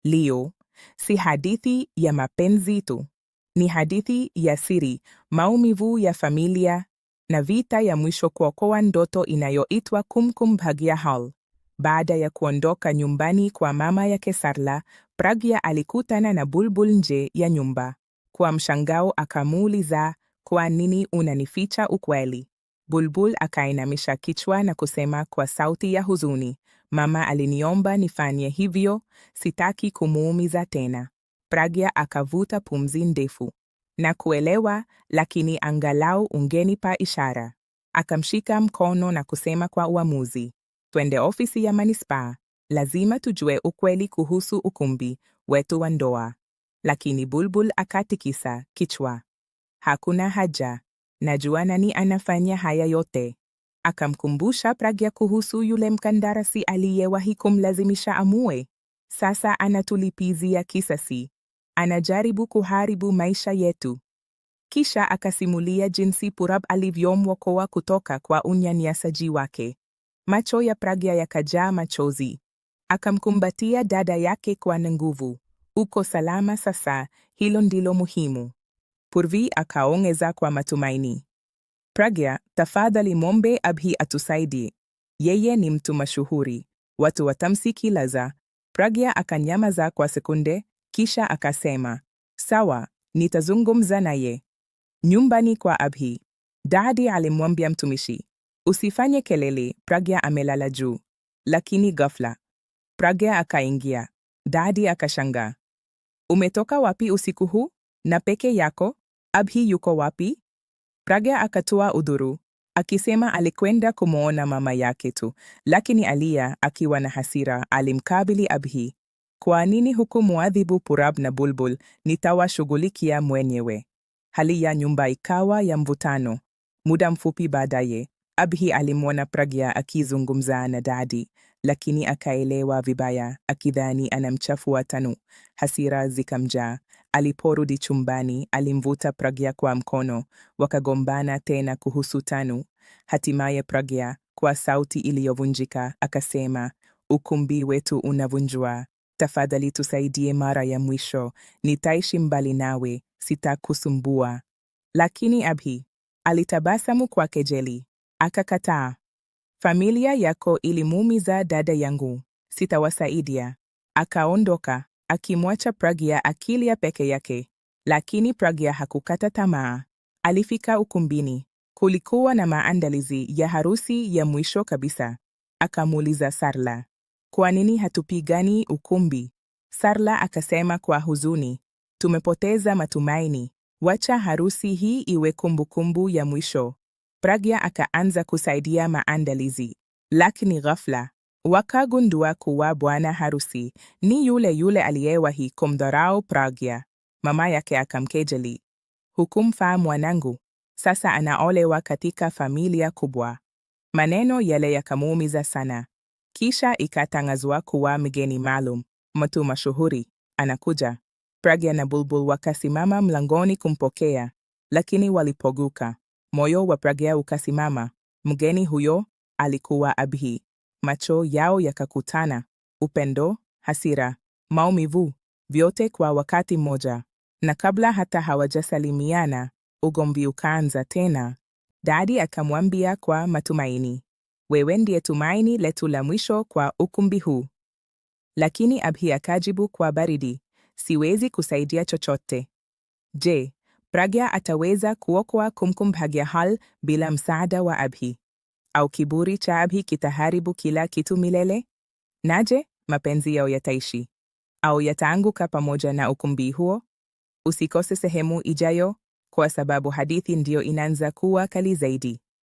Leo si hadithi ya mapenzi tu. Ni hadithi ya siri, maumivu ya familia na vita ya mwisho kuokoa ndoto inayoitwa Kumkum Bhagya Hall. Baada ya kuondoka nyumbani kwa mama yake Sarla, Pragya alikutana na Bulbul nje ya nyumba. Kwa mshangao akamuuliza, kwa nini unanificha ukweli? Bulbul akainamisha kichwa na kusema kwa sauti ya huzuni, mama aliniomba nifanye hivyo, sitaki kumuumiza tena. Pragya akavuta pumzi ndefu. Na kuelewa, lakini angalau ungenipa ishara. Akamshika mkono na kusema kwa uamuzi, twende ofisi ya manispaa, lazima tujue ukweli kuhusu ukumbi wetu wa ndoa. Lakini Bulbul akatikisa kichwa. Hakuna haja, najua nani anafanya haya yote. Akamkumbusha Pragya kuhusu yule mkandarasi aliyewahi kumlazimisha amue. Sasa anatulipizia kisasi. Anajaribu kuharibu maisha yetu. Kisha akasimulia jinsi Purab alivyomwokoa kutoka kwa unyanyasaji wake. Macho ya Pragya yakajaa machozi. Akamkumbatia dada yake kwa nguvu. Uko salama sasa, hilo ndilo muhimu. Purvi akaongeza kwa matumaini. Pragya, tafadhali mombe Abhi atusaidie. Yeye ni mtu mashuhuri. Watu watamsikiliza. Pragya akanyamaza kwa sekunde, kisha akasema, sawa, nitazungumza naye. Nyumbani kwa Abhi. Dadi alimwambia mtumishi, usifanye kelele, Pragya amelala juu. Lakini ghafla Pragya akaingia. Dadi akashangaa. Umetoka wapi usiku huu? Na peke yako? Abhi yuko wapi? Pragya akatoa udhuru, akisema alikwenda kumuona mama yake tu, lakini Alia, akiwa na hasira, alimkabili Abhi. Kwa nini hukumuadhibu Purab na Bulbul? Nitawashughulikia mwenyewe. Hali ya nyumba ikawa ya mvutano. Muda mfupi baadaye, Abhi alimwona Pragya akizungumza na dadi, lakini akaelewa vibaya, akidhani anamchafua Tanu. Hasira zikamjaa. Aliporudi chumbani, alimvuta Pragya kwa mkono, wakagombana tena kuhusu Tanu. Hatimaye Pragya, kwa sauti iliyovunjika, akasema, ukumbi wetu unavunjwa. Tafadhali tusaidie mara ya mwisho, nitaishi mbali nawe, sitakusumbua. Lakini Abhi alitabasamu kwa kejeli. Akakataa. Familia yako ilimuumiza dada yangu, sitawasaidia. Akaondoka, akimwacha Pragya akilia peke yake. Lakini Pragya hakukata tamaa. Alifika ukumbini. Kulikuwa na maandalizi ya harusi ya mwisho kabisa. Akamuuliza Sarla, kwa nini hatupigani ukumbi? Sarla akasema kwa huzuni, tumepoteza matumaini. Wacha harusi hii iwe kumbukumbu ya mwisho. Pragya akaanza kusaidia maandalizi. Lakini ghafla wakagundua kuwa bwana harusi ni yule yule aliyewahi kumdharau Pragya. Mama yake akamkejeli. Hukumfaa mwanangu, sasa anaolewa katika familia kubwa. Maneno yale yakamuumiza sana. Kisha ikatangazwa kuwa mgeni maalum, mtu mashuhuri, anakuja. Pragya na Bulbul wakasimama mlangoni kumpokea, lakini walipoguka, moyo wa Pragya ukasimama. Mgeni huyo alikuwa Abhi. Macho yao yakakutana, upendo, hasira, maumivu, vyote kwa wakati mmoja. Na kabla hata hawajasalimiana, ugomvi ukaanza tena. Dadi akamwambia kwa matumaini, wewe ndiye tumaini letu la mwisho kwa ukumbi huu. Lakini Abhi akajibu kwa baridi, siwezi kusaidia chochote. Je, Pragya ataweza kuokoa Kumkum Bhagya Hall bila msaada wa Abhi? Au kiburi cha Abhi kitaharibu kila kitu milele? Naje, mapenzi yao yataishi? Au yataanguka pamoja na ukumbi huo? Usikose sehemu ijayo, kwa sababu hadithi ndio inaanza kuwa kali zaidi.